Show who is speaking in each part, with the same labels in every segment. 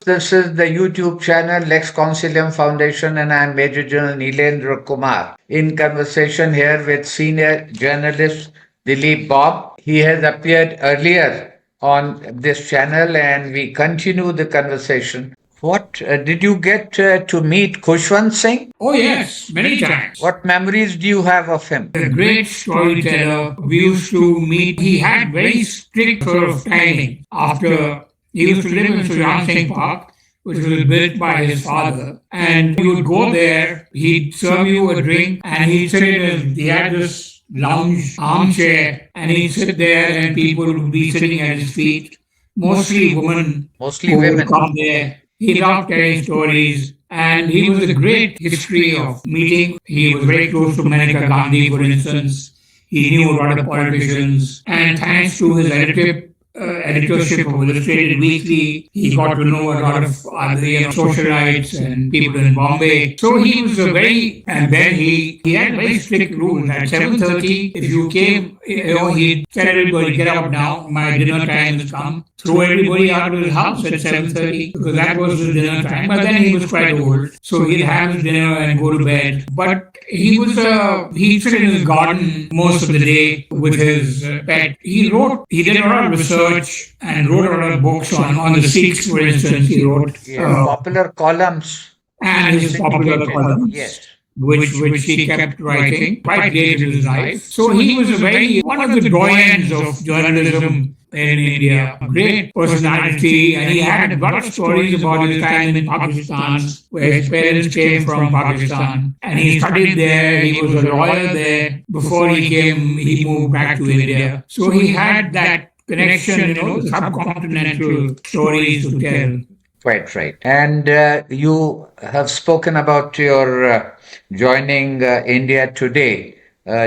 Speaker 1: This is the YouTube channel Lex Consilium Foundation, and I'm Major General Neelendra Kumar in conversation here with senior journalist Dilip Bobb. He has appeared earlier on this channel, and we continue the conversation. What did you get to meet Khushwant Singh?
Speaker 2: Oh, yes, many times.
Speaker 1: What memories do you have of him?
Speaker 2: A great storyteller. We used to meet. He had very strict sort of timing. After he used to live in Khushwant Singh Park, which was built by his father, and you would go there. He'd serve you a drink, and he'd sit in. He had this lounge armchair, and he'd sit there, and people would be sitting at his feet. Mostly women.
Speaker 1: Mostly
Speaker 2: Who would
Speaker 1: women.
Speaker 2: come there. He loved telling stories, and he was a great history of meeting. He was very close to Maneka Gandhi, for instance. He knew a lot of politicians, and thanks to his editorship of Illustrated Weekly, he got to know a lot of other socialites and people in Bombay. So he was a very, and then he had very strict rules. At 7:30, if you came, he'd tell everybody, get out now, my dinner time has come. Throw everybody out of his house at 7:30 because that was his dinner time. But then he was quite old, so he'd have his dinner and go to bed. But he'd sit in his garden most of the day with his pet. He did a lot of research and wrote a lot of books on the Sikhs, for instance. He wrote
Speaker 1: Popular columns.
Speaker 2: and his popular columns.
Speaker 1: Yes.
Speaker 2: Which he kept writing quite late in his life. So he was one of the doyens of journalism in India. A great personality, and he had a lot of stories about his time in Pakistan, where his parents came from Pakistan, and he studied there. He was a lawyer there before he moved back to India. So he had that connection, the subcontinental stories to tell.
Speaker 1: Quite right. And you have spoken about your joining India today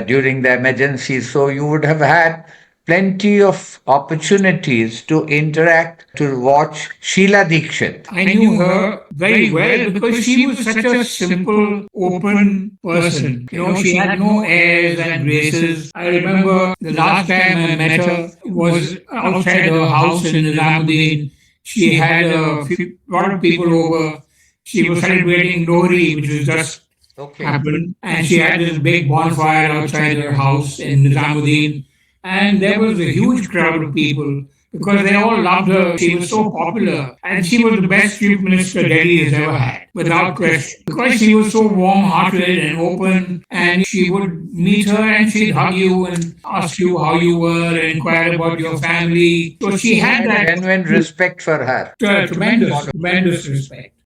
Speaker 1: during the emergency. So you would have had plenty of opportunities to interact, to watch Sheila Dikshit.
Speaker 2: I knew her very well because she was such a simple, open person. She had no airs and graces. I remember the last time I met her was outside her house in Nizamuddin. She had a lot of people over. She was celebrating Lohri, which was just happened. And she had this big bonfire outside her house in Nizamuddin. And there was a huge crowd of people because they all loved her. She was so popular. And she was the best chief minister Delhi has ever had, without question. Because she was so warm-hearted and open, and she would meet her and she'd hug you and ask you how you were and inquire about your family. So she had that
Speaker 1: Genuine respect for her.
Speaker 2: tremendous respect.